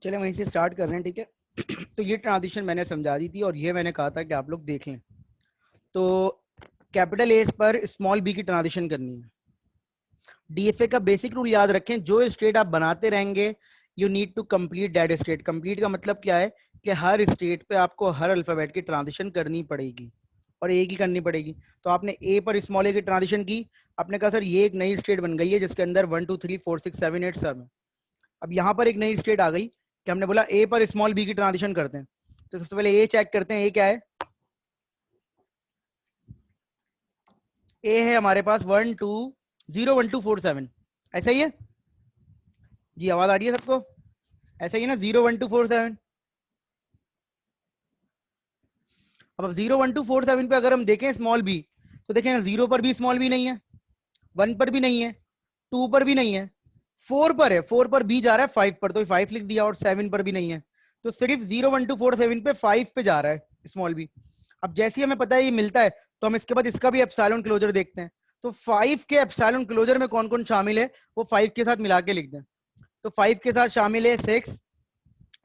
चले वहीं से स्टार्ट कर रहे हैं, ठीक है। तो ये ट्रांजिशन मैंने समझा दी थी और ये मैंने कहा था कि आप लोग देख लें। तो कैपिटल ए पर स्मॉल बी की ट्रांजिशन करनी है। डीएफए का बेसिक रूल याद रखें, जो स्टेट आप बनाते रहेंगे you need to complete that state. Complete का मतलब क्या है कि हर स्टेट पे आपको हर अल्फाबेट की ट्रांजिशन करनी पड़ेगी और एक ही करनी पड़ेगी। तो आपने ए पर स्मॉल ए की ट्रांजिशन की, आपने कहा सर ये एक नई स्टेट बन गई है जिसके अंदर 1 2 3 4 6 7 8 सब है। अब यहाँ पर एक नई स्टेट आ गई कि हमने बोला ए पर स्मॉल बी की ट्रांजिशन करते हैं। तो सबसे पहले ए चेक करते हैं, ए क्या है। ए है हमारे पास 1 2 0 1 2 4 7, ऐसा ही है जी। आवाज आ रही है सबको? ऐसा ही है ना, 0 1 2 4 7। अब 0 1 2 4 7 पे अगर हम देखें स्मॉल बी, तो देखें ना, 0 पर भी स्मॉल बी नहीं है, 1 पर भी नहीं है, 2 पर भी नहीं है, 4 पर है। 4 पर बी जा रहा है 5 पर, तो 5 लिख दिया, और 7 पर भी नहीं है। तो सिर्फ 0 1 2 4 7 पे 5 पे जा रहा है स्मॉल बी। अब जैसे ही हमें पता है ये मिलता है, तो हम इसके बाद इसका भी एप्सिलॉन क्लोजर देखते हैं। तो 5 के एप्सिलॉन क्लोजर में कौन कौन शामिल है वो 5 के साथ मिला के लिख दें। तो 5 के साथ शामिल है 6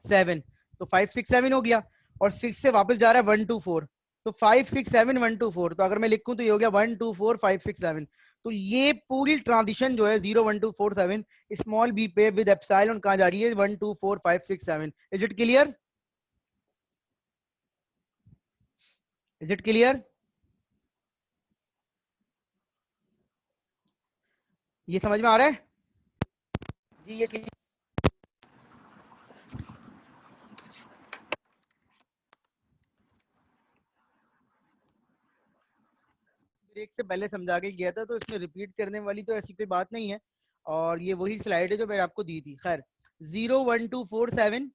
7, तो 5 6 7 हो गया। और 6 से वापस जा रहा है 1 2 4, तो 5 6 7 1 2 4। तो अगर मैं लिखूं तो ये हो गया 1 2 4 5 6 7। तो ये पूरी ट्रांजिशन जो है 0 1 2 4 7 स्मॉल बी पे विद एप्सिलॉन कहां जा रही है, 1 2 4 5 6 7। Is it clear? Is it clear? ये समझ में आ रहा है जी? ये क्लियर? ब्रेक से पहले समझा के गया था, तो इसमें रिपीट करने वाली तो ऐसी कोई बात नहीं है। और ये वही स्लाइड है जो मैंने आपको दी थी। खैर, 0 1 2 4 7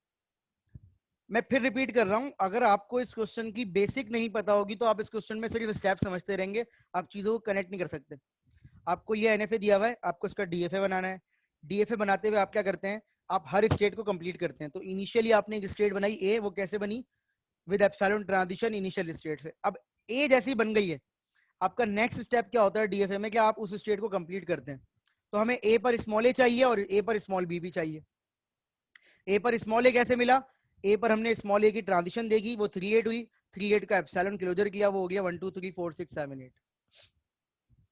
मैं फिर रिपीट कर रहा हूं। अगर आपको इस क्वेश्चन की बेसिक नहीं पता होगी तो आप इस क्वेश्चन में सिर्फ स्टेप समझते रहेंगे, आप चीजों को कनेक्ट नहीं कर सकते। आपको ये एनएफए दिया हुआ है, आपको इसका डीएफए बनाना है। डीएफए बनाते हुए आप क्या करते हैं, आप हर स्टेट को कंप्लीट करते हैं। तो इनिशियली आपने एक स्टेट बनाई ए, वो कैसे बनी? With epsilon transition initial state से। अब ए जैसी बन गई है, आपका नेक्स्ट स्टेप क्या होता है डीएफए में, कि आप उस स्टेट को कंप्लीट करते हैं। तो हमें ए पर स्मॉल ए चाहिए और ए पर स्मॉल बी भी चाहिए। ए पर स्मॉल ए कैसे मिला? ए पर हमने स्मॉल ए की ट्रांजिशन देखी, वो 3 8 हुई, 3 8 का एप्सिलॉन क्लोजर किया, वो हो गया 1 2 3 4 6 7 8।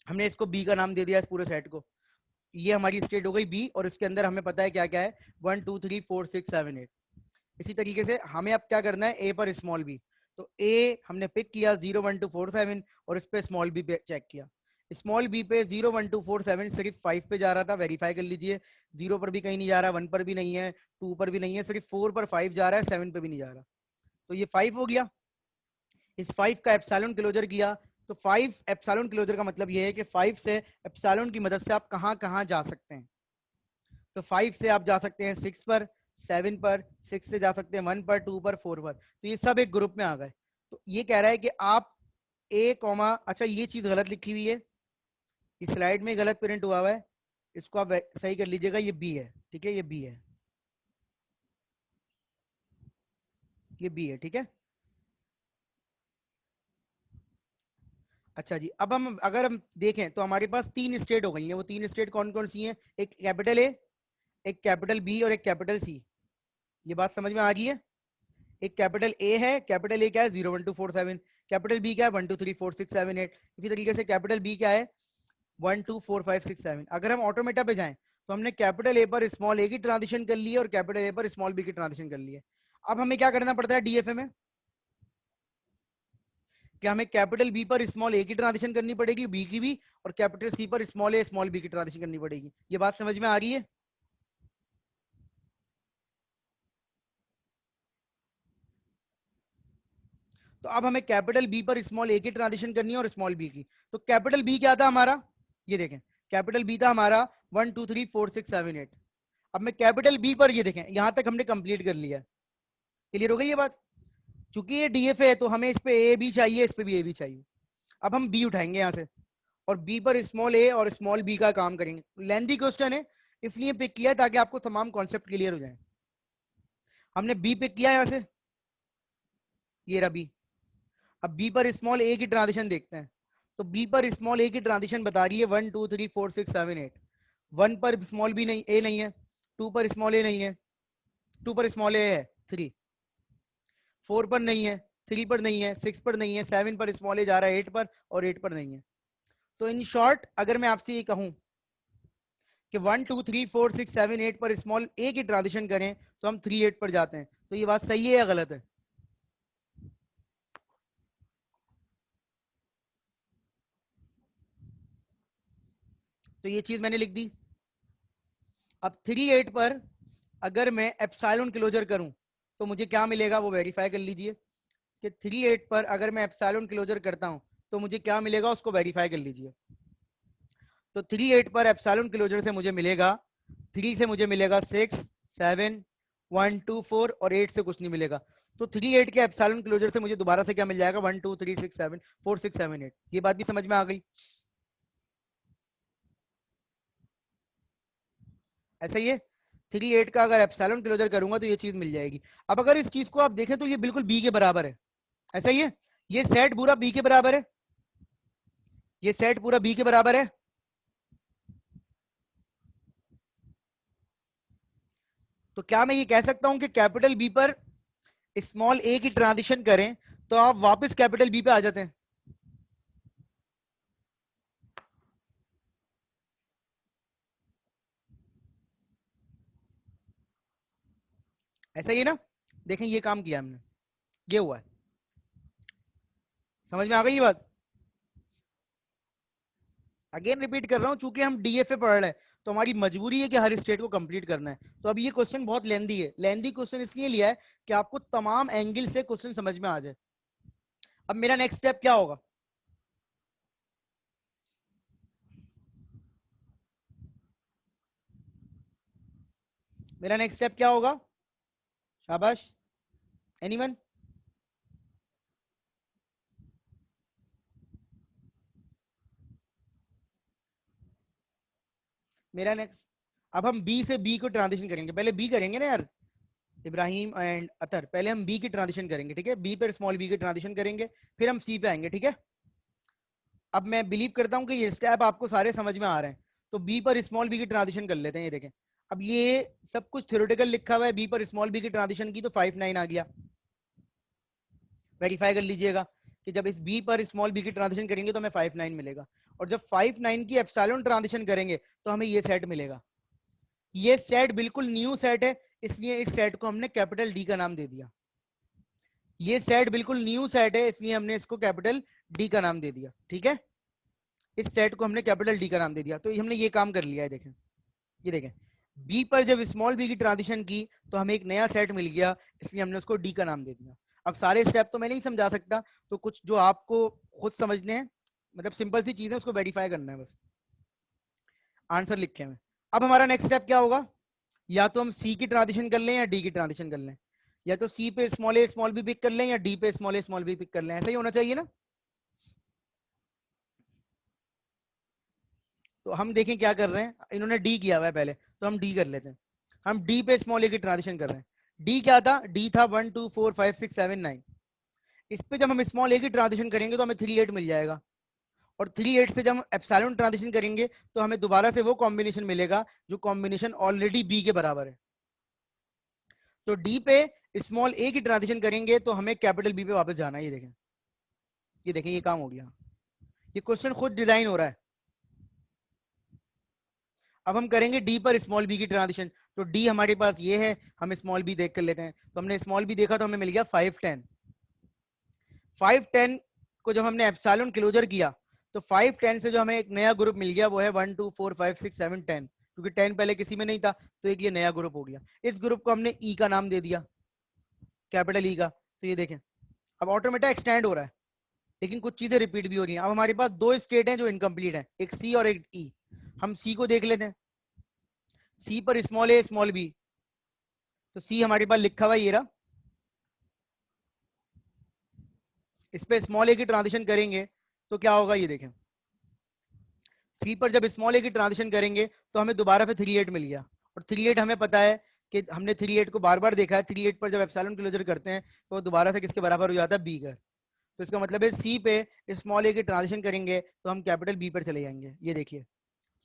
हमने इसको बी का नाम दे दिया इस पूरे सेट को। ये हमारी स्टेट हो गई बी, और इसके अंदर हमें पता है क्या क्या है, 1 2 3 4 6 7 8। इसी तरीके से हमें अब क्या करना है, ए पर स्मॉल बी। तो ए हमने पिक किया 0 1 2 4 7, और इस पे स्मॉल बी पे चेक किया। स्मॉल बी पे 0 1 2 4 7 सिर्फ 5 पे जा रहा था, वेरीफाई कर लीजिए। 0 पर भी कहीं नहीं जा रहा, 1 पर भी नहीं है, 2 पर भी नहीं है, सिर्फ 4 पर 5 जा रहा है, 7 पे भी नहीं जा रहा। तो ये 5 हो गया। इस 5 का एप्सिलॉन क्लोजर किया। तो 5 एप्सिलॉन क्लोजर का मतलब ये है कि 5 से एप्सिलॉन की मदद से आप कहां कहां जा सकते हैं। तो 5 से आप जा सकते हैं 6 पर, 7 पर, 6 से जा सकते हैं 1 पर, 2 पर, 4 पर। तो ये सब एक ग्रुप में आ गए। तो ये कह रहा है कि आप ए कॉमा, अच्छा ये चीज गलत लिखी हुई है, इस स्लाइड में गलत प्रिंट हुआ हुआ है, इसको आप सही कर लीजिएगा। ये बी है, ठीक है, ये बी है, ये बी है, ठीक है। अच्छा जी, अब हम अगर हम देखें तो हमारे पास 3 स्टेट हो गई हैं। वो 3 स्टेट कौन कौन सी हैं? एक कैपिटल ए, एक कैपिटल बी और एक कैपिटल सी। ये बात समझ में आ गई है? एक कैपिटल ए है, कैपिटल ए क्या है, 0 1 2 4 7। कैपिटल बी क्या है, 1 2 3 4 6 7 8। इसी तरीके से कैपिटल बी क्या है, 1 2 4 5 6 7। अगर हम ऑटोमेटा पे जाएं तो हमने कैपिटल ए पर स्मॉल ए की ट्रांजिशन कर ली है और कैपिटल ए पर स्मॉल बी की ट्रांजिशन कर ली है। अब हमें क्या करना पड़ता है डीएफए में, कि हमें कैपिटल बी पर स्मॉल ए की ट्रांजिशन करनी पड़ेगी, बी की भी, और कैपिटल सी पर स्मॉल ए स्मॉल बी की ट्रांजिशन करनी पड़ेगी। ये बात समझ में आ रही है? तो अब हमें कैपिटल बी पर स्मॉल ए की ट्रांजिशन करनी है और स्मॉल बी की। तो कैपिटल बी क्या था हमारा, ये देखें, कैपिटल बी था हमारा 1 2 3 4 6 7 8। अब मैं कैपिटल बी पर, ये देखें, यहां तक हमने कंप्लीट कर लिया। क्लियर हो गई ये बात? चूंकि ये डीएफए है तो हमें इस पे ए भी चाहिए, इस पे भी ए भी चाहिए। अब हम बी उठाएंगे यहां से, और बी पर स्मॉल ए और स्मॉल बी का काम करेंगे। लेंथी क्वेश्चन है, इसलिए पिक किया है ताकि आपको तमाम कॉन्सेप्ट क्लियर हो जाए। हमने बी पिक किया यहां से, ये रहा बी। अब बी पर स्मॉल ए की ट्रांजिशन देखते हैं। तो बी पर स्मॉल ए की ट्रांजिशन बता रही है 1 2 3 4 6 7 8। 1 पर स्मॉल बी नहीं, ए नहीं है, 2 पर स्मॉल ए नहीं है, 2 पर स्मॉल ए है 3, 4 पर नहीं है, 3 पर नहीं है, 6 पर नहीं है, 7 पर स्मॉल ए जा रहा है 8 पर, और 8 पर नहीं है। तो इन शॉर्ट अगर मैं आपसे ये कहूं कि 1 2 3 4 6 7 8 पर स्मॉल ए की ट्रांजिशन करें तो हम 3 8 पर जाते हैं, तो ये बात सही है या गलत है? तो ये चीज मैंने लिख दी। अब 3 8 पर अगर मैं एप्सिलॉन क्लोजर करूं तो मुझे क्या मिलेगा वो वेरीफाई कर लीजिए कि 3 8 पर अगर मैं एप्सिलॉन क्लोजर करता हूं तो मुझे क्या मिलेगा उसको वेरीफाई कर लीजिए। तो 3 8 पर एप्सिलॉन क्लोजर से मुझे मिलेगा, 3 से मुझे मिलेगा 6 7 1 2 4 और 8 से कुछ नहीं मिलेगा। तो 3 8 के एप्सिलॉन क्लोजर से मुझे दोबारा से क्या मिल जाएगा 1 2 3 6 7 4 6 7 8। ये बात भी समझ में आ गई? ऐसा ही है, 3 8 का अगर एप्सिलॉन क्लोजर करूंगा तो ये चीज मिल जाएगी। अब अगर इस चीज को आप देखें तो ये बिल्कुल बी के बराबर है। ऐसा ही है, ये सेट पूरा बी के बराबर है, ये सेट पूरा बी के बराबर है। तो क्या मैं ये कह सकता हूं कि कैपिटल बी पर स्मॉल ए की ट्रांजिशन करें तो आप वापस कैपिटल बी पे आ जाते हैं? ऐसा ही है ना? देखें ये काम किया हमने, ये हुआ है। समझ में आ गई ये बात? अगेन रिपीट कर रहा हूं, चूंकि हम डीएफए पढ़ रहे हैं तो हमारी मजबूरी है कि हर स्टेट को कंप्लीट करना है। तो अब ये क्वेश्चन बहुत लेंदी है, लेंदी क्वेश्चन इसलिए लिया है कि आपको तमाम एंगल से क्वेश्चन समझ में आ जाए। अब मेरा नेक्स्ट स्टेप क्या होगा? मेरा नेक्स्ट स्टेप क्या होगा? शाबाश, एनीवन? मेरा नेक्स्ट, अब हम बी से बी को ट्रांजिशन करेंगे, पहले बी करेंगे ना यार, इब्राहिम एंड अतर, पहले हम बी की ट्रांजिशन करेंगे, ठीक है? बी पर स्मॉल बी की ट्रांजिशन करेंगे, फिर हम सी पे आएंगे, ठीक है? अब मैं बिलीव करता हूं कि ये स्टेप आपको सारे समझ में आ रहे हैं, तो बी पर स्मॉल बी की ट्रांजिशन कर लेते हैं। ये देखें, अब ये सब कुछ थ्योरेटिकल लिखा हुआ है, बी पर स्मॉल बी की ट्रांजिशन की तो 5 9 आ गया। वेरीफाई कर लीजिएगा कि जब इस बी पर स्मॉल बी की ट्रांजिशन करेंगे तो हमें 5 9 मिलेगा, और जब 5 9 की एप्सिलॉन ट्रांजिशन करेंगे तो हमें ये सेट मिलेगा। ये सेट बिल्कुल न्यू सेट है, इसलिए इस सेट को हमने कैपिटल डी का नाम दे दिया। ये सेट बिल्कुल न्यू सेट है, इसलिए हमने इसको कैपिटल डी का नाम दे दिया, ठीक है? इस सेट को हमने कैपिटल डी का नाम दे दिया, तो हमने ये काम कर लिया है। देखें, ये देखें, बी पर जब स्मॉल बी की ट्रांजिशन की तो हमें एक नया सेट मिल गया, इसलिए हमने उसको डी का नाम दे दिया। अब सारे स्टेप तो मैं नहीं समझा सकता, तो कुछ जो आपको खुद समझने हैं, मतलब सिंपल सी चीज है, उसको वेरीफाई करना है बस। आंसर लिखे हुए। अब हमारा नेक्स्ट स्टेप क्या होगा? या तो हम सी की ट्रांजिशन कर लें या डी की ट्रांजिशन कर लें, या तो सी पे स्मॉल ए स्मॉल बी पिक कर लें या डी पे स्मॉल ए स्मॉल बी पिक कर लें। ऐसा ही होना चाहिए ना? तो हम देखें क्या कर रहे हैं, इन्होंने डी किया हुआ है पहले, तो हम डी कर लेते हैं। हम डी पे स्मॉल ए की ट्रांजिशन कर रहे हैं। डी क्या था? डी था 1 2 4 5 6 7 9। इस पे जब हम स्मॉल ए की ट्रांजिशन करेंगे तो हमें 3 8 मिल जाएगा, और 3 8 से जब हम एप्सिलॉन ट्रांजिशन करेंगे तो हमें दोबारा से वो कॉम्बिनेशन मिलेगा जो कॉम्बिनेशन ऑलरेडी बी के बराबर है। तो डी पे स्मॉल ए की ट्रांजिशन करेंगे तो हमें कैपिटल बी पे वापस जाना है। ये देखें, ये देखें, ये काम हो गया। ये क्वेश्चन खुद डिजाइन हो रहा है। अब हम करेंगे डी पर स्मॉल बी की ट्रांजिशन, तो डी हमारे पास ये है, हम स्मॉल बी देख कर लेते हैं। तो हमने स्मॉल बी देखा तो हमें मिल गया 5 10। 5 10 को जब हमने एप्सिलॉन क्लोजर किया तो 5 10 से जो हमें एक नया ग्रुप मिल गया वो है 1 2 4 5 6 7 10, क्योंकि 10 पहले किसी में नहीं था, तो एक ये नया ग्रुप हो गया। इस ग्रुप को हमने ई का नाम दे दिया, कैपिटल ई का। तो ये देखें, अब ऑटोमेटिक एक्सटेंड हो रहा है, लेकिन कुछ चीजें रिपीट भी हो रही हैं। अब हमारे पास दो स्टेट हैं जो इनकम्प्लीट हैं, एक सी और एक ई। हम सी को देख लेते हैं। सी पर स्मॉल ए स्मॉल बी, तो सी हमारे पास लिखा हुआ ये रहा। इस पे स्मॉल ए की ट्रांजिशन करेंगे तो क्या होगा? ये देखें, सी पर जब स्मॉल ए की ट्रांजिशन करेंगे तो हमें दोबारा फिर 3 8 मिल गया, और 3 8 हमें पता है कि हमने 3 8 को बार बार देखा है, 3 8 पर जब एप्सिलॉन क्लोजर करते हैं तो दोबारा से किसके बराबर हो जाता है? बी का। तो इसका मतलब है सी पे स्मॉल ए की ट्रांजिशन करेंगे तो हम कैपिटल बी पर चले जाएंगे। ये देखिए,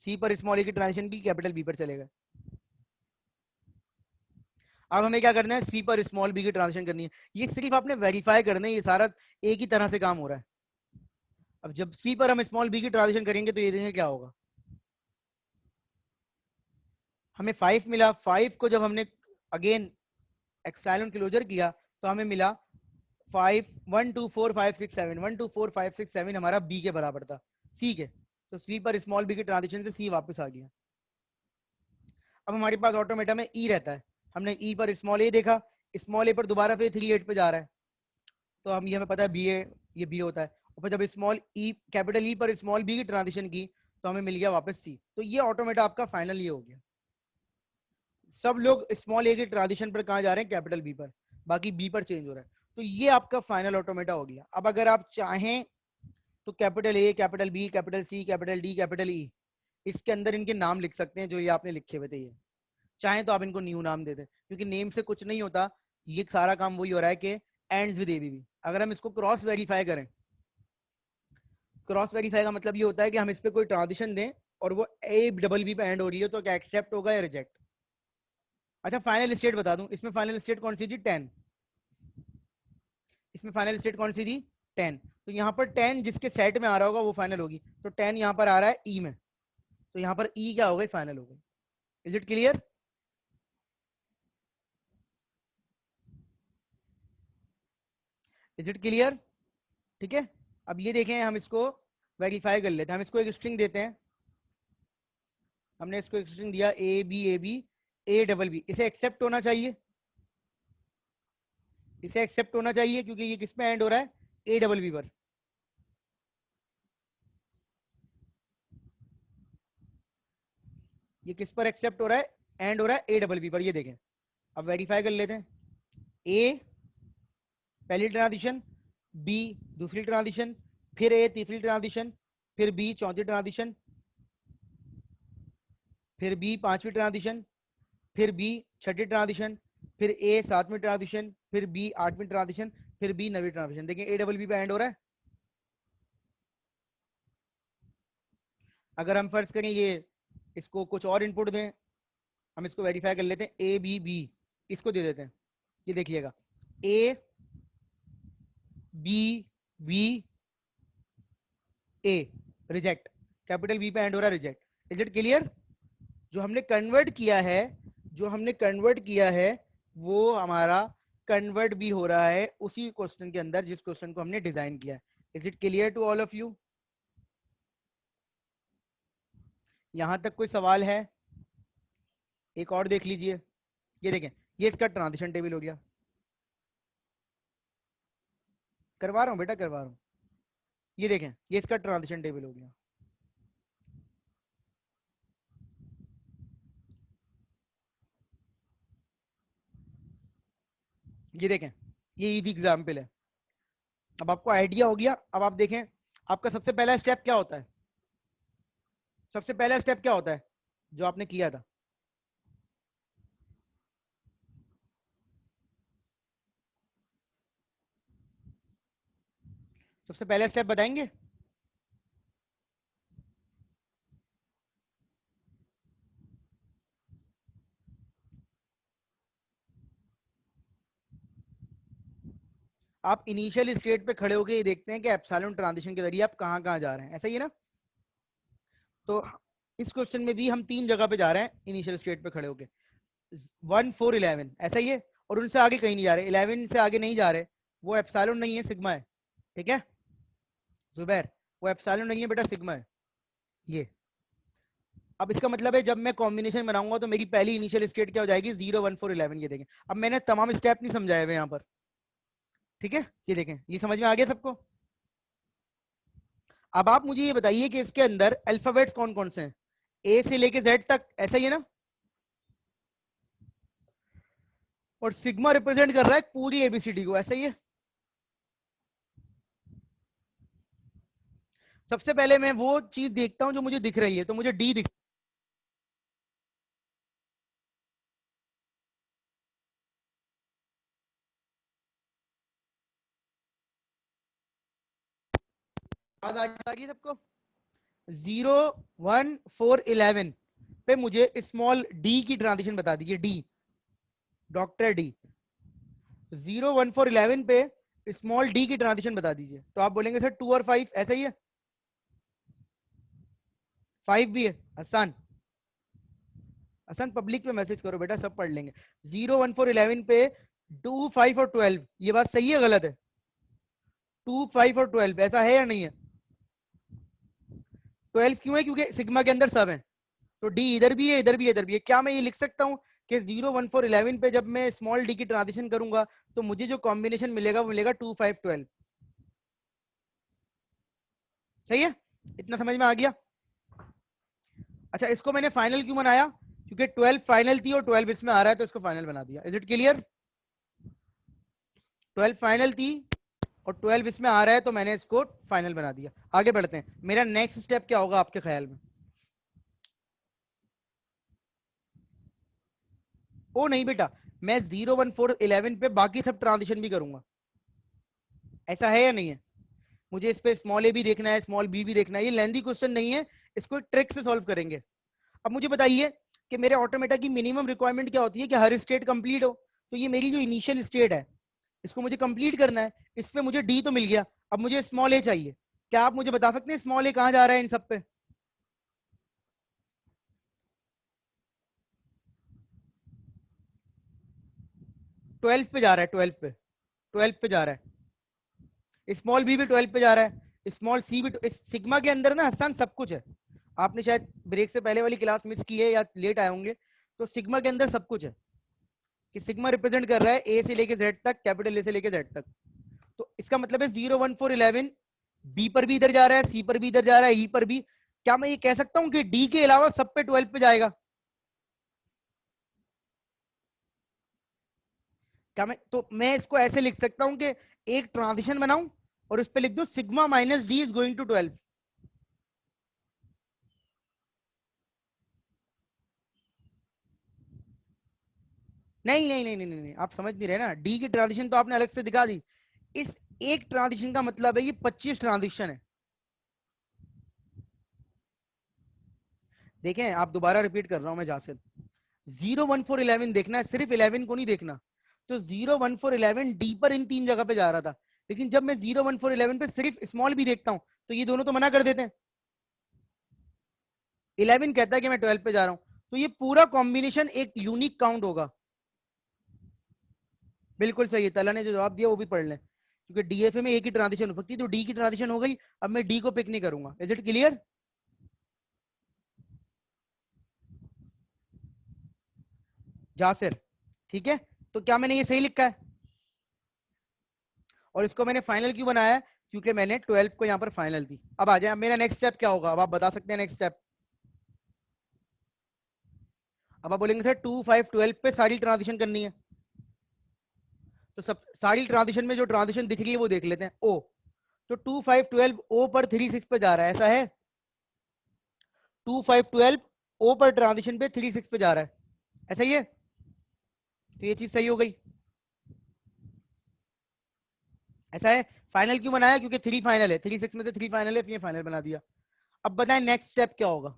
सी पर स्मॉल ए की ट्रांजिशन की, कैपिटल बी पर चले गए। अब हमें क्या करना है, सी पर स्मॉल बी की ट्रांजिशन करनी है। ये सिर्फ आपने वेरीफाई करना है, ये सारा एक ही तरह से काम हो रहा है। अब जब सी पर हम स्मॉल बी की ट्रांजिशन करेंगे तो ये देखेंगे क्या होगा। हमें 5 मिला, 5 को जब हमने अगेन एक्सैलन क्लोजर किया तो हमें मिला 5, 1 2 4 5 6 7, 1 2 4 5 6 7 हमारा बी के बराबर था, सी के। तो सी पर स्मॉल बी की ट्रांजिशन से सी वापस आ गया। अब हमारे पास ऑटोमेटा में ई रहता है, हमने ई पर स्मॉल ए देखा, स्मॉल ए पर दोबारा फिर 3 8 पे जा रहा है, तो हम ये हमें पता है बी ए, ये बी होता है। और फिर जब स्मॉल ई, कैपिटल ई पर स्मॉल बी की ट्रांजिशन की तो हमें मिल गया वापस सी। तो ये ऑटोमेटा आपका फाइनल ये हो गया। सब लोग स्मॉल ए की ट्रांजिशन पर कहाँ जा रहे हैं, कैपिटल बी पर, बाकी बी पर चेंज हो रहा है। तो ये आपका फाइनल ऑटोमेटा हो गया। अब अगर आप चाहें तो capital A, capital B, capital C, capital D, capital E, इसके अंदर इनके नाम लिख सकते हैं जो ये आपने लिखे हुए थे। ये चाहे तो आप इनको न्यू नाम दे दें, क्योंकि नेम से कुछ नहीं होता, ये सारा काम वही हो रहा है कि एंड्स विद एबीबी। अगर हम इसको क्रॉस वेरीफाई करें, क्रॉस वेरीफाई का मतलब ये होता है कि हम इस पर कोई ट्रांजिशन दें और वो ए डबल बी पे एंड हो रही है तो क्या एक्सेप्ट होगा या रिजेक्ट। अच्छा फाइनल स्टेट बता दूं, इसमें फाइनल स्टेट कौन सी थी, 10। इसमें फाइनल स्टेट कौन सी थी, 10। तो यहाँ पर 10 जिसके सेट में आ रहा होगा वो फाइनल होगी। तो 10 यहाँ पर आ रहा है ई में, तो यहाँ पर ई क्या हो गई, फाइनल हो गई। Is it clear? Is it clear? ठीक है। अब ये देखें, हम इसको वेरीफाई कर लेते हैं। हम इसको एक स्ट्रिंग देते हैं, हमने इसको एक स्ट्रिंग दिया A B A double B, इसे एक्सेप्ट होना चाहिए, इसे एक्सेप्ट होना चाहिए क्योंकि ये किस पे एंड हो रहा है, ए डबल बी पर। ये किस पर एक्सेप्ट हो रहा है, एंड हो रहा है ए डबल बी पर। ये देखें, अब वेरीफाई कर लेते हैं। ए पहली ट्रांजिशन, बी दूसरी ट्रांजिशन, फिर ए तीसरी ट्रांजिशन, फिर बी चौथी ट्रांजिशन, फिर बी पांचवी ट्रांजिशन, फिर बी छठी ट्रांजिशन, फिर ए सातवीं ट्रांजिशन, फिर बी आठवीं ट्रांजिशन, फिर बी नवीं ट्रांजिशन। देखिए ए डबल बी पे एंड हो रहा है। अगर हम फर्ज करें ये इसको कुछ और इनपुट दें, हम इसको वेरीफाई कर लेते हैं, ए बी बी इसको दे देते हैं। ये देखिएगा, A B B A, reject, capital B पे एंड हो रहा है, रिजेक्ट। Is it clear? जो हमने कन्वर्ट किया है, जो हमने कन्वर्ट किया है वो हमारा कन्वर्ट भी हो रहा है उसी क्वेश्चन के अंदर जिस क्वेश्चन को हमने डिजाइन किया है। Is it clear to all of you? यहां तक कोई सवाल है? एक और देख लीजिए, ये देखें, ये इसका ट्रांजिशन टेबल हो गया। करवा रहा हूं बेटा, करवा रहा हूं। ये देखें, ये इसका ट्रांजिशन टेबल हो गया। ये देखें, ये इजी एग्जाम्पल है। अब आपको आइडिया हो गया। अब आप देखें, आपका सबसे पहला स्टेप क्या होता है, सबसे पहला स्टेप क्या होता है जो आपने किया था? सबसे पहला स्टेप बताएंगे? आप इनिशियल स्टेट पे खड़े होके ये देखते हैं कि एप्सिलॉन ट्रांजिशन के जरिए आप कहां कहां जा रहे हैं, ऐसा ही है ना? तो इस क्वेश्चन में भी हम 3 जगह पे जा रहे हैं इनिशियल स्टेट पे खड़े होके, 1 4 11, ऐसा ही है। और उनसे आगे कहीं नहीं जा रहे, 11 से आगे नहीं जा रहे, वो एप्सिलॉन नहीं है, सिग्मा है। ठीक है जुबैर, वो एप्सिलॉन नहीं है बेटा, सिग्मा है ये। अब इसका मतलब है जब मैं कॉम्बिनेशन बनाऊंगा तो मेरी पहली इनिशियल स्टेट क्या हो जाएगी, 0 1 4 11। ये देखें, अब मैंने तमाम स्टेप नहीं समझाए हुए यहाँ पर, ठीक है? ये देखें, ये समझ में आ गया सबको? अब आप मुझे ये बताइए कि इसके अंदर अल्फाबेट्स कौन कौन से हैं, ए से लेके जेड तक, ऐसा ही है ना? और सिग्मा रिप्रेजेंट कर रहा है पूरी एबीसीडी को, ऐसा ही है। सबसे पहले मैं वो चीज देखता हूं जो मुझे दिख रही है, तो मुझे डी दिख, याद आ गई सबको? 0 1 4 11 पे मुझे स्मॉल डी की ट्रांजिशन बता दीजिए, डी डॉक्टर डी 01411 पे स्मॉल डी की ट्रांजिशन बता दीजिए। तो आप बोलेंगे सर 2 और 5 ऐसा ही है, 5 भी है। आसान आसान, पब्लिक पे मैसेज करो बेटा, सब पढ़ लेंगे। 01411 पे 2 5 और 12, ये बात सही है गलत है? 2 5 और 12 ऐसा है या नहीं है? 12 क्यों है? क्योंकि सिग्मा के अंदर सब है, तो डी इधर भी है, इधर भी है, इधर भी है। क्या मैं ये लिख सकता हूँ कि 01411 पे जब मैं स्मॉल डी की ट्रांजिशन करूंगा तो मुझे जो कॉम्बिनेशन मिलेगा वो मिलेगा 2 5 12? सही है, इतना समझ में आ गया? अच्छा, इसको मैंने फाइनल क्यों बनाया? क्योंकि 12 फाइनल थी और 12 इसमें आ रहा है तो इसको फाइनल बना दिया। Is it clear? 12 फाइनल थी और 12 इसमें आ रहा है तो मैंने इसको फाइनल बना दिया। आगे बढ़ते हैं, मेरा नेक्स्ट स्टेप क्या होगा आपके ख्याल में? ओ नहीं बेटा, मैं 01411 पे बाकी सब ट्रांजिशन भी करूंगा, ऐसा है या नहीं है? मुझे इस पे स्मॉल ए भी देखना है, स्मॉल बी भी देखना है। ये लेंथी क्वेश्चन नहीं है, इसको ट्रिक से सॉल्व करेंगे। अब मुझे बताइए कि मेरे ऑटोमेटा की मिनिमम रिक्वायरमेंट क्या होती है कि हर स्टेट कंप्लीट हो। तो ये मेरी जो इनिशियल स्टेट है इसको मुझे कंप्लीट करना है। इस पे मुझे डी तो मिल गया, अब मुझे स्मॉल ए चाहिए। क्या आप मुझे बता सकते हैं स्मॉल ए कहां जा रहा है इन सब पे? 12 पे जा रहा है, 12 पे, 12 पे जा रहा है। स्मॉल बी भी 12 पे जा रहा है, स्मॉल सी भी। इस सिग्मा के अंदर ना हसन सब कुछ है। आपने शायद ब्रेक से पहले वाली क्लास मिस की है या लेट आए होंगे। तो सिग्मा के अंदर सब कुछ है कि सिग्मा रिप्रेजेंट कर रहा है ए से लेके जेड तक, कैपिटल ए से लेके जेड तक। तो इसका मतलब है 01411 बी पर भी इधर जा रहा है, सी पर भी इधर जा रहा है, ई पर भी। क्या मैं ये कह सकता हूं कि डी के अलावा सब पे 12 पे जाएगा? क्या मैं इसको ऐसे लिख सकता हूं कि एक ट्रांजिशन बनाऊं और उस पर लिख दूं sigma minus D is going to 12? नहीं नहीं नहीं नहीं नहीं, आप समझ नहीं रहे ना। डी की ट्रांजिशन तो आपने अलग से दिखा दी, इस एक ट्रांजिशन का मतलब है ये 25 ट्रांजिशन है। देखें, आप दोबारा रिपीट कर रहा हूं मैं जासिर, 01411 देखना है, सिर्फ 11 को नहीं देखना। तो 01411 डी पर इन तीन जगह पे जा रहा था, लेकिन जब मैं 01411 पे सिर्फ स्मॉल भी देखता हूं तो ये दोनों तो मना कर देते हैं। 11 कहता है कि मैं 12 पे जा रहा हूं, तो ये पूरा कॉम्बिनेशन एक यूनिक काउंट होगा। बिल्कुल सही है, तला ने जो जवाब दिया वो भी पढ़ लें, क्योंकि डीएफए में एक ही ट्रांजिशन हो सकती है। तो डी की ट्रांजिशन हो गई, अब मैं डी को पिक नहीं करूंगा। Is it clear? जासिर, ठीक है। तो क्या मैंने ये सही लिखा है? और इसको मैंने फाइनल क्यों बनाया है? क्योंकि मैंने 12 को यहाँ पर फाइनल दी। अब आ जाए, मेरा नेक्स्ट स्टेप क्या होगा? अब आप बता सकते हैं नेक्स्ट स्टेप। अब आप बोलेंगे सर 2 5 12 पे सारी ट्रांजिशन करनी है, तो सब सारी ट्रांजिशन में जो ट्रांजिशन दिख रही है वो देख लेते हैं। ओ, तो 2 5 12 ओ पर 3 6 पे जा रहा है, ऐसा है? 2 5 12 ओ पर ट्रांजिशन पे 3 6 पे जा रहा है, ऐसा ही है? तो ये चीज सही हो गई, ऐसा है। फाइनल क्यों बनाया? क्योंकि 3 फाइनल है, 3 6 में से 3 फाइनल है, फिर फाइनल बना दिया। अब बताएं नेक्स्ट स्टेप क्या होगा?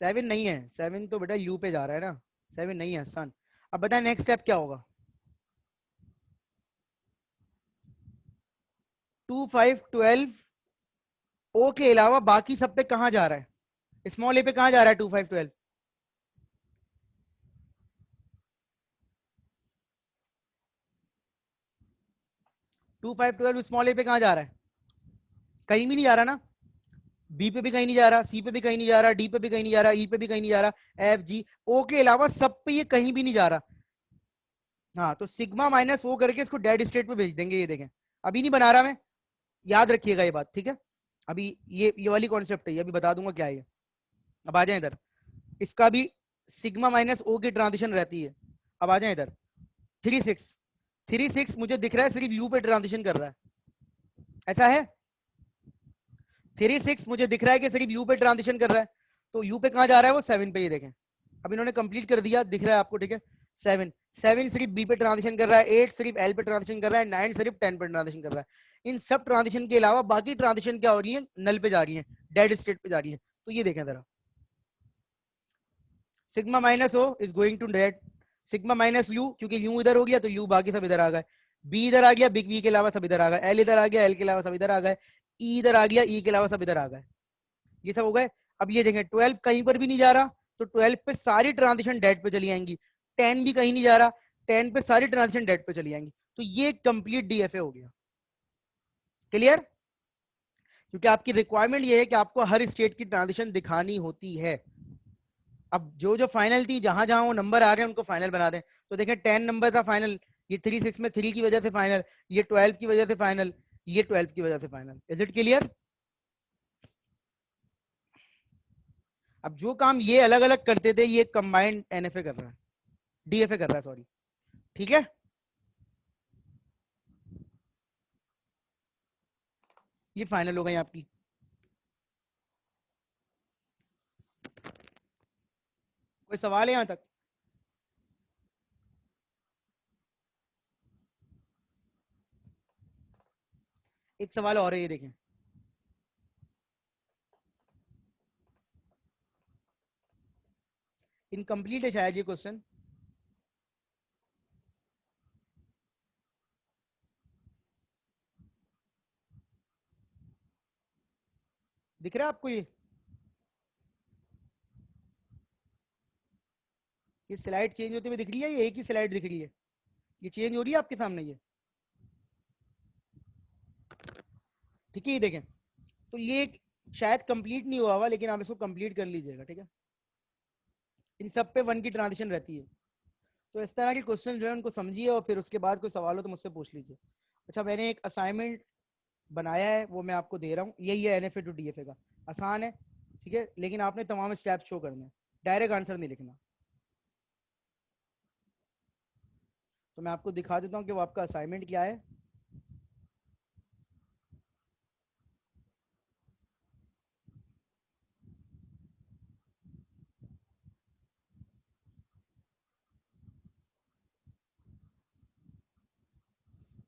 7 नहीं है, 7 तो बेटा यू पे जा रहा है ना, 7 नहीं है सन। अब बताएं नेक्स्ट स्टेप क्या होगा? 2 5 12 ओ के अलावा बाकी सब पे कहां जा रहा है? स्मॉल ए पे कहां जा रहा है 2 5 12? 2 5 12 स्मॉल ए पे कहां जा रहा है? कहीं भी नहीं जा रहा ना। बी पे भी कहीं नहीं जा रहा, सी पे भी कहीं नहीं जा रहा, डी पे भी कहीं नहीं जा रहा, ई पे भी कहीं नहीं जा रहा, एफ जी ओ के अलावा सब पे ये कहीं भी नहीं जा रहा। हाँ, तो सिग्मा माइनस ओ करके इसको डेड स्टेट पे भेज देंगे। ये देखें, अभी नहीं बना रहा मैं, याद रखिएगा ये बात, ठीक है? अभी ये वाली कॉन्सेप्ट है, ये अभी बता दूंगा क्या है ये। अब आ जाए इधर, इसका भी सिग्मा माइनस ओ की ट्रांजिशन रहती है। अब आ जाए इधर, 3 6, 3 6 मुझे दिख रहा है सिर्फ यू पे ट्रांजिशन कर रहा है, ऐसा है? 3 6 मुझे दिख रहा है कि सिर्फ यू पे ट्रांजिशन कर रहा है, तो यू पे कहां जा रहा है वो? 7 पे। ये देखें, अब इन्होंने कंप्लीट कर दिया, दिख रहा है आपको, ठीक है? 7 7 सिर्फ बी पे ट्रांजिशन कर रहा है, 8 सिर्फ एल पे ट्रांजिशन कर रहा है, 9 सिर्फ 10 पे ट्रांजिशन कर रहा है। इन सब ट्रांजिशन के अलावा बाकी ट्रांजिशन क्या हो रही है? नल पे जा रही है, डेड स्टेट पे जा रही है। तो ये देखें जरा, sigma minus O is going to date, sigma minus U, क्योंकि यू इधर हो गया तो यू बाकी सब इधर आ गए, बी इधर आ गया, बिग बी के अलावा सब इधर आ गए, एल इधर आ गया, एल के अलावा सब इधर आ गए, ई इधर आ गया, ई के अलावा सब इधर आ गए, ये सब हो गए। अब ये देखें 12 कहीं पर भी नहीं जा रहा, तो 12 पे सारी ट्रांजिशन डेट पे चली आएंगी, 10 भी कहीं नहीं जा रहा, 10 पे सारी ट्रांजिशन डेट पे चली आएंगी, तो ये कंप्लीट डीएफए हो गया। क्लियर? क्योंकि आपकी रिक्वायरमेंट ये है कि आपको हर स्टेट की ट्रांजिशन दिखानी होती है। अब जो जो फाइनल थी, जहां जहां वो नंबर आ गए उनको फाइनल बना दें। तो देखें 10 नंबर था फाइनल, ये 3 6 में 3 की वजह से फाइनल, ये 12 की वजह से फाइनल, ये 12 की वजह से फाइनल। Is it clear? अब जो काम ये अलग अलग करते थे, ये कंबाइंड एनएफए कर रहा है, डीएफए कर रहा है, सॉरी। ठीक है, ये फाइनल हो गई आपकी। कोई सवाल है यहां तक? एक सवाल और है, ये देखें, इनकम्प्लीट है शायद ये क्वेश्चन। दिख रहा है आपको ये स्लाइड चेंज होते हुए दिख रही है, ये एक ही स्लाइड दिख रही है, ये चेंज हो रही है आपके सामने ये? ठीक है, ये देखें, तो ये शायद कंप्लीट नहीं हुआ हुआ, लेकिन आप इसको कंप्लीट कर लीजिएगा, ठीक है। इन सब पे 1 की ट्रांजिशन रहती है। तो इस तरह के क्वेश्चन जो है उनको समझिए, और फिर उसके बाद कोई सवाल हो तो मुझसे पूछ लीजिए। अच्छा, मैंने एक असाइनमेंट बनाया है, वो मैं आपको दे रहा हूँ, यही है एनएफए टू डीएफए का। आसान है, ठीक है, लेकिन आपने तमाम स्टेप शो करने हैं, डायरेक्ट आंसर नहीं लिखना। तो मैं आपको दिखा देता हूँ कि वो आपका असाइनमेंट क्या है।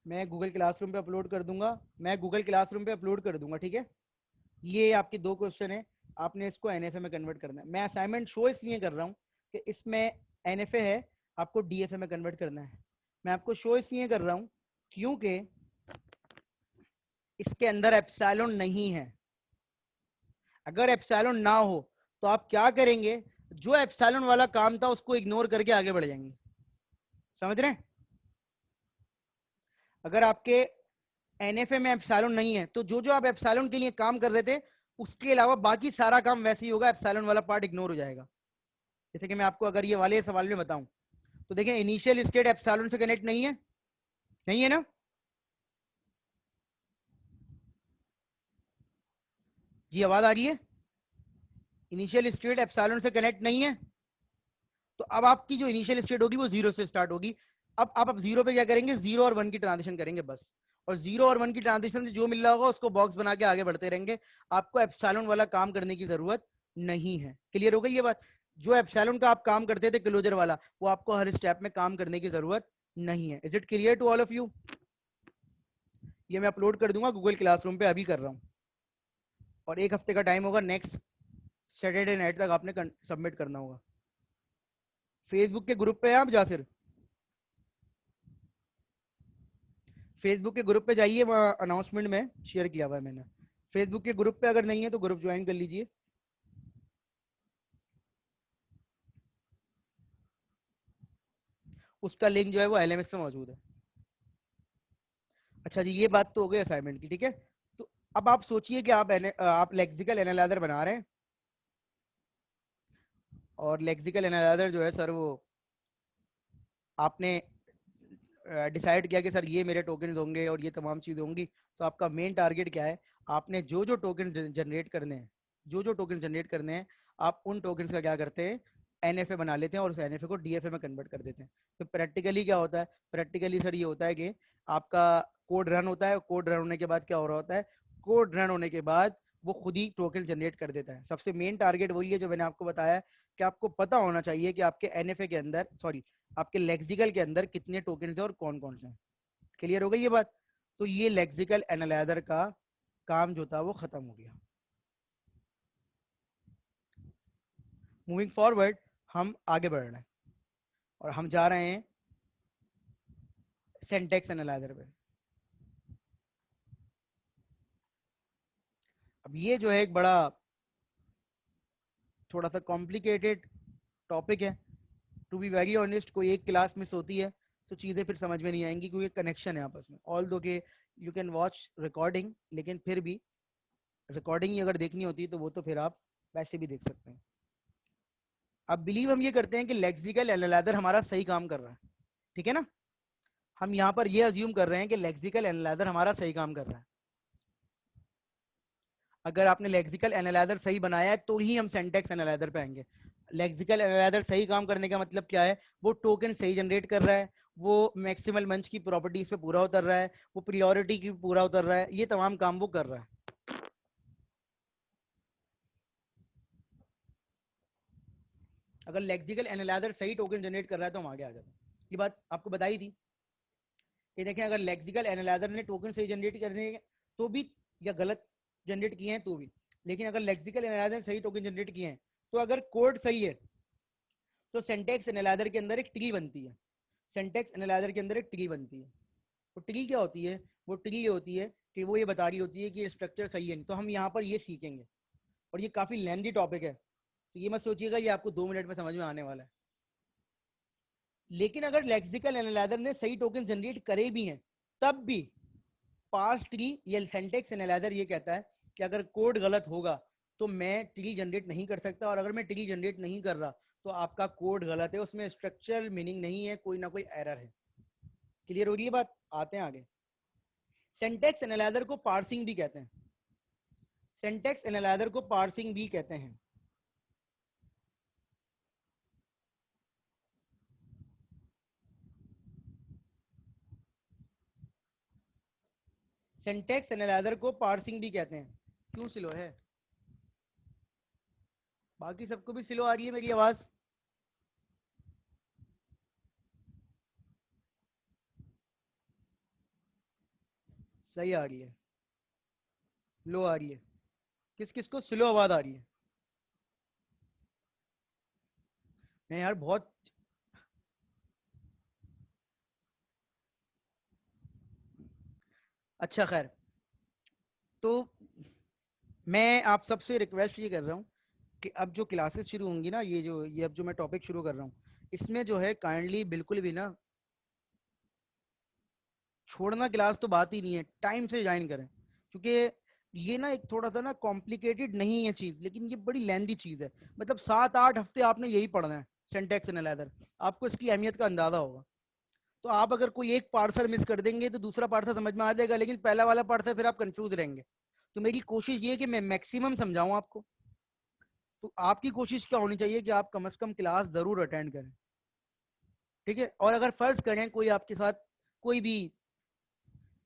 मैं गूगल क्लासरूम पे अपलोड कर दूंगा, मैं गूगल क्लासरूम पे अपलोड कर दूंगा, ठीक है। ये आपके 2 क्वेश्चन है, आपने इसको एनएफए में कन्वर्ट करना है। मैं असाइनमेंट शो इसलिए कर रहा हूँ कि इसमें एनएफए है, आपको डीएफए में कन्वर्ट करना है। मैं आपको शो इसलिए कर रहा हूँ क्योंकि इसके अंदर एप्सिलॉन नहीं है। अगर एप्सिलॉन ना हो तो आप क्या करेंगे, जो एप्सिलॉन वाला काम था उसको इग्नोर करके आगे बढ़ जाएंगे। समझ रहे हैं? अगर आपके एनएफए में एप्सिलॉन नहीं है तो जो जो आप एप्सिलॉन के लिए काम कर रहे थे उसके अलावा बाकी सारा काम वैसे ही होगा, एप्सिलॉन वाला पार्ट इग्नोर हो जाएगा। जैसे कि मैं आपको अगर ये वाले सवाल में बताऊं, तो देखें इनिशियल स्टेट एप्सिलॉन से कनेक्ट नहीं है, नहीं है ना? जी आवाज आ रही है? इनिशियल स्टेट एप्सिलॉन से कनेक्ट नहीं है, तो अब आपकी जो इनिशियल स्टेट होगी वो 0 से स्टार्ट होगी। अब आप 0 पे क्या करेंगे, 0 और 1 की ट्रांजिशन करेंगे बस, और 0 और 1 की ट्रांजिशन से जो मिल रहा होगा उसको बॉक्स बना के आगे बढ़ते रहेंगे। आपको एप्सिलॉन वाला काम करने की जरूरत नहीं है। क्लियर हो गई ये बात? जो एप्सिलॉन का आप काम करते थे क्लोजर वाला, वो आपको हर स्टेप में काम करने की जरूरत नहीं है। Is it clear to all of you? ये मैं अपलोड कर दूंगा गूगल क्लासरूम पे, अभी कर रहा हूँ, और 1 हफ्ते का टाइम होगा, नेक्स्ट सैटरडे नाइट तक आपने सबमिट करना होगा। फेसबुक के ग्रुप पे आप जासिर, फेसबुक के ग्रुप पे जाइए, वहाँ अनाउंसमेंट में शेयर किया हुआ है मैंने। फेसबुक के ग्रुप पे अगर नहीं है तो ग्रुप ज्वाइन कर लीजिए। उसका लिंक जो है वो एलएमएस में मौजूद है। अच्छा जी, ये बात तो हो गई असाइनमेंट की, ठीक है। तो अब आप सोचिए कि आप लेक्सिकल एनालाइजर बना रहे हैं, और लेक्सिकल एनालाइजर जो है सर, वो आपने डिसाइड किया कि सर ये मेरे टोकन होंगे और ये तमाम चीज़ें होंगी। तो आपका मेन टारगेट क्या है? आपने जो जो टोकन जनरेट करने हैं, जो जो टोकन जनरेट करने हैं, आप उन टोकन का क्या करते हैं, एनएफए बना लेते हैं, और उस एनएफए को डीएफए में कन्वर्ट कर देते हैं। तो प्रैक्टिकली क्या होता है? प्रैक्टिकली सर ये होता है कि आपका कोड रन होता है, कोड रन होने के बाद क्या हो रहा होता है, कोड रन होने के बाद वो खुद ही टोकन जनरेट कर देता है। सबसे मेन टारगेट वही है जो मैंने आपको बताया, कि आपको पता होना चाहिए कि आपके एनएफए के अंदर, सॉरी, आपके लेक्सिकल के अंदर कितने टोकन है और कौन कौन से हैं। क्लियर हो गई ये बात? तो ये लेक्सिकल एनालाइजर का काम जो था वो खत्म हो गया। मूविंग फॉरवर्ड, हम आगे बढ़ रहे हैं और हम जा रहे हैं सिंटैक्स एनालाइजर पे। अब ये जो है एक बड़ा थोड़ा सा कॉम्प्लिकेटेड टॉपिक है। टू बी वेरी ऑनेस्ट, कोई एक क्लास मिस होती है तो चीज़ें फिर समझ में नहीं आएंगी, क्योंकि कनेक्शन है आपस में। ऑल दो के यू कैन वॉच रिकॉर्डिंग, लेकिन फिर भी रिकॉर्डिंग ही अगर देखनी होती है तो वो तो फिर आप वैसे भी देख सकते हैं। अब बिलीव हम ये करते हैं कि लेक्सिकल एनालाइजर हमारा सही काम कर रहा है, ठीक है ना। हम यहाँ पर ये अज्यूम कर रहे हैं कि लेक्सिकल एनालाइजर हमारा सही काम कर रहा है। अगर आपने लेक्सिकल एनालाइजर सही बनाया है तो ही हम सिंटैक्स एनालाइजर पे आएंगे। लेक्सिकल एनालाइजर सही काम करने का मतलब क्या है? वो टोकन सही जनरेट कर रहा है, वो मैक्सिमल मंच की प्रॉपर्टीज पे पूरा उतर रहा है, वो प्रियोरिटी की पूरा उतर रहा है, ये तमाम काम वो कर रहा है। अगर लेक्सिकल एनालाइजर सही टोकन जनरेट कर रहा है तो हम आगे आ जाते हैं। ये बात आपको बताई थी कि देखें, अगर लेक्सिकल एनालाइजर ने टोकन सही जनरेट करने तो भी, या गलत जनरेट किए हैं तो भी, लेकिन अगर लेक्सिकल एनालाइजर सही टोकन जनरेट किए हैं तो अगर कोड सही है तो सिंटैक्स एनालाइजर के अंदर एक ट्री बनती है। सिंटैक्स एनालाइजर के अंदर एक ट्री बनती है। वो ट्री क्या होती है? वो ट्री ये होती है कि वो ये बता रही होती है कि स्ट्रक्चर सही है नहीं। तो हम यहाँ पर ये सीखेंगे, और ये काफी लेंथी टॉपिक है, तो ये मत सोचिएगा ये आपको 2 मिनट में समझ में आने वाला है। लेकिन अगर लेक्सिकल एनालाइजर ने सही टोकन जनरेट करे भी हैं तब भी पार्स ट्री या सिंटैक्स एनालाइजर ये कहता है कि अगर कोड गलत होगा तो मैं ट्री जनरेट नहीं कर सकता, और अगर मैं ट्री जनरेट नहीं कर रहा तो आपका कोड गलत है, उसमें स्ट्रक्चरल मीनिंग नहीं है, कोई ना कोई एरर है। क्लियर हो रही है बात? आते हैं आगे। सिंटैक्स एनालाइजर को पार्सिंग भी कहते हैं। सिंटैक्स एनालाइजर को पार्सिंग भी कहते हैं। सिंटैक्स एनालाइजर को पार्सिंग भी कहते हैं। क्यों स्लो है? बाकी सबको भी स्लो आ रही है मेरी आवाज? सही आ रही है? लो आ रही है? किस किस को स्लो आवाज आ रही है? मैं यार बहुत अच्छा। खैर, तो मैं आप सबसे रिक्वेस्ट ये कर रहा हूँ कि अब जो क्लासेस शुरू होंगी ना, ये अब जो मैं टॉपिक शुरू कर रहा हूँ, इसमें जो है काइंडली बिल्कुल भी ना छोड़ना क्लास तो बात ही नहीं है, टाइम से ज्वाइन करें। क्योंकि ये ना एक थोड़ा सा ना कॉम्प्लिकेटेड नहीं है चीज़, लेकिन ये बड़ी लेंदी चीज़ है। मतलब 7-8 हफ्ते आपने यही पढ़ना है सिंटैक्स एनालाइजर, आपको इसकी अहमियत का अंदाजा होगा। तो आप अगर कोई एक पार्सर मिस कर देंगे तो दूसरा पार्सर समझ में आ जाएगा, लेकिन पहला वाला पार्सर फिर आप कंफ्यूज रहेंगे। तो मेरी कोशिश ये है कि मैं मैक्सिमम समझाऊं आपको। तो आपकी कोशिश क्या होनी चाहिए कि आप कम से कम क्लास जरूर अटेंड करें, ठीक है। और अगर फर्ज करें कोई आपके साथ कोई भी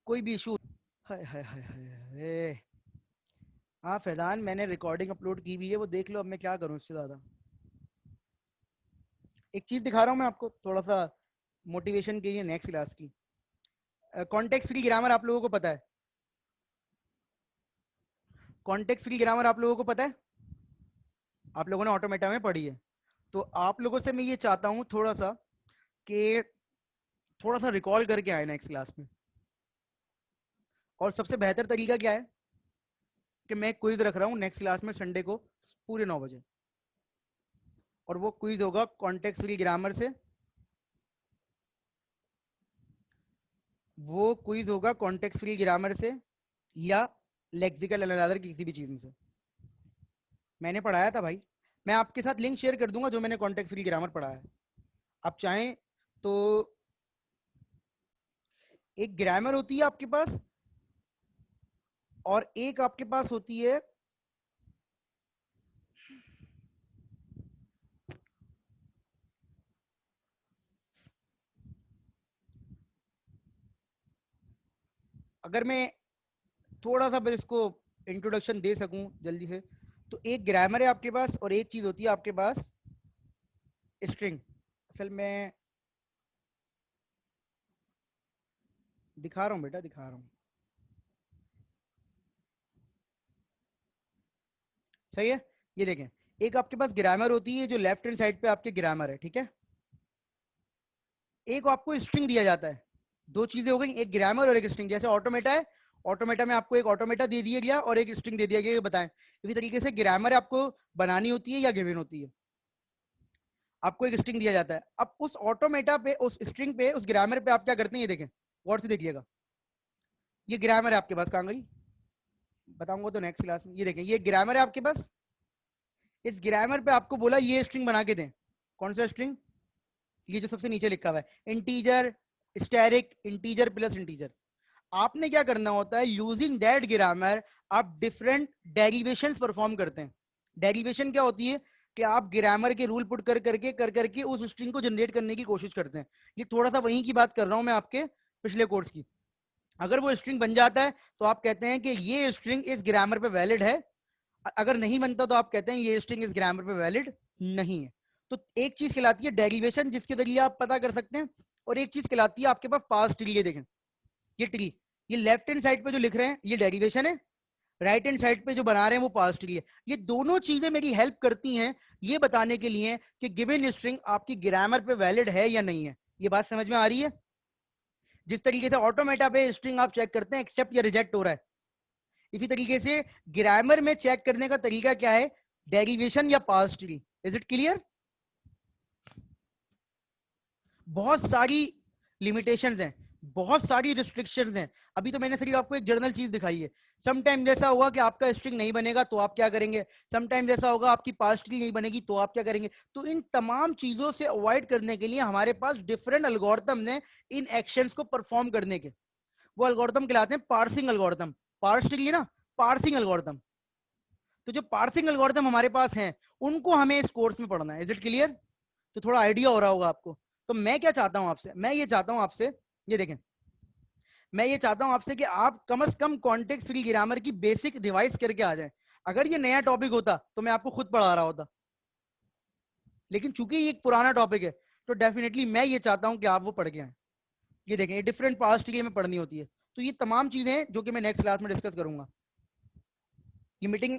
कोई भी इशू, हाय हाय हाय हाय, हाँ फैजान, मैंने रिकॉर्डिंग अपलोड की हुई है, वो देख लो। अब मैं क्या करूँ इससे ज्यादा? एक चीज दिखा रहा हूँ मैं आपको थोड़ा सा मोटिवेशन के लिए नेक्स्ट क्लास की। कॉन्टेक्स्ट फ्री ग्रामर आप लोगों को पता है? कॉन्टेक्स्ट फ्री ग्रामर आप लोगों को पता है? आप लोगों ने ऑटोमेटा में पढ़ी है। तो आप लोगों से मैं ये चाहता हूँ थोड़ा सा कि थोड़ा सा रिकॉल करके आए नेक्स्ट क्लास में। और सबसे बेहतर तरीका क्या है कि मैं क्विज रख रहा हूँ नेक्स्ट क्लास में संडे को पूरे 9 बजे। और वो क्विज होगा कॉन्टेक्स्ट फ्री ग्रामर से। वो क्विज होगा कॉन्टेक्स्ट फ्री ग्रामर से या लेक्सिकल एनालाइजर किसी भी चीज से। मैंने पढ़ाया था भाई। मैं आपके साथ लिंक शेयर कर दूंगा जो मैंने कॉन्टेक्स्ट फ्री ग्रामर पढ़ाया है। आप चाहें तो एक ग्रामर होती है आपके पास, और एक आपके पास होती है अगर मैं थोड़ा सा बस इसको इंट्रोडक्शन दे सकूं जल्दी से, तो एक ग्रामर है आपके पास और एक चीज होती है आपके पास स्ट्रिंग। असल में दिखा रहा हूँ बेटा, दिखा रहा हूँ। सही है? ये देखें, एक आपके पास ग्रामर होती है जो लेफ्ट हैंड साइड पे आपके ग्रामर है, ठीक है। एक आपको स्ट्रिंग दिया जाता है, दो चीजें हो गई, एक ग्रामर और एक स्ट्रिंग। जैसे ऑटोमेटा है, ऑटोमेटा में आपको एक ऑटोमेटा दे दिया गया और एक स्ट्रिंग दे दिया गया, ये बताएं। इसी तरीके से ग्रामर आपको बनानी होती है या गिवन होती है? आपको एक स्ट्रिंग दिया जाता है। अब उस ऑटोमेटा पे, उस स्ट्रिंग पे, उस ग्रामर पे आप क्या करते हैं, ये देखें, गौर से देखिएगा। ये ग्रामर है आपके पास, कहाँ गई बताऊंगा तो नेक्स्ट क्लास में। ये देखें, ये ग्रामर है आपके पास। इस ग्रामर पे आपको बोला ये स्ट्रिंग बना के दें। कौन सा स्ट्रिंग? ये जो सबसे नीचे लिखा हुआ है, integer, asterisk, integer plus integer. आपने क्या करना होता है, यूजिंग दैट ग्रामर आप डिफरेंट डेरिवेशंस परफॉर्म करते हैं। डेरिवेशन क्या होती है कि आप ग्रामर के रूल पुट कर करके उस स्ट्रिंग को जनरेट करने की कोशिश करते हैं। ये थोड़ा सा वहीं की बात कर रहा हूं मैं आपके पिछले कोर्स की। अगर वो स्ट्रिंग बन जाता है तो आप कहते हैं कि ये स्ट्रिंग इस ग्रामर पे वैलिड है। अगर नहीं बनता तो आप कहते हैं ये स्ट्रिंग इस ग्रामर पे वैलिड नहीं है। तो एक चीज कहलाती है डेरिवेशन, जिसके जरिए आप पता कर सकते हैं, और एक चीज कहलाती है आपके पास पास ट्री। ये देखें, ये ट्री, ये लेफ्ट हैंड साइड पे जो लिख रहे हैं ये डेरिवेशन है, राइट हैंड साइड पे जो बना रहे हैं वो पास ट्री है। ये दोनों चीजें मेरी हेल्प करती हैं ये बताने के लिए कि गिवन स्ट्रिंग आपकी ग्रामर पे वैलिड है या नहीं है। ये बात समझ में आ रही है? जिस तरीके से ऑटोमेटा पे स्ट्रिंग आप चेक करते हैं एक्सेप्ट या रिजेक्ट हो रहा है, इसी तरीके से ग्रामर में चेक करने का तरीका क्या है, डेरिवेशन या पास ट्री। Is it clear? बहुत सारी लिमिटेशंस हैं, बहुत सारी रिस्ट्रिक्शंस हैं। अभी तो मैंने सिर्फ आपको एक जर्नल चीज दिखाई है। समटाइम जैसा होगा कि आपका स्ट्रिंग नहीं बनेगा तो आप क्या करेंगे, समटाइम जैसा होगा आपकी पास ट्री नहीं बनेगी तो आप क्या करेंगे। तो इन तमाम चीजों से अवॉइड करने के लिए हमारे पास डिफरेंट एल्गोरिथम हैं इन एक्शंस को परफॉर्म करने के। वो एल्गोरिथम कहलाते हैं पार्सिंग एल्गोरिथम। पार्स ट्री है ना, पार्सिंग एल्गोरिथम। तो जो पार्सिंग एल्गोरिथम हमारे पास हैं उनको हमें इस कोर्स में पढ़ना है। Is it clear? तो थोड़ा आइडिया हो रहा होगा आपको। तो मैं क्या चाहता हूं आपसे, मैं ये चाहता हूं आपसे, ये देखें, मैं ये चाहता हूं आपसे कि आप कम से कम कॉन्टेक्स्ट फ्री ग्रामर की बेसिक रिवाइज करके आ जाएं। अगर ये नया टॉपिक होता तो मैं आपको खुद पढ़ा रहा होता, लेकिन चूंकि ये एक पुराना टॉपिक है तो डेफिनेटली मैं ये चाहता हूं कि आप वो पढ़ के आए। ये देखें, ये डिफरेंट पार्ट्स के लिए में पढ़नी होती है। तो ये तमाम चीजें जो कि मैं नेक्स्ट क्लास में डिस्कस करूंगा। ये मीटिंग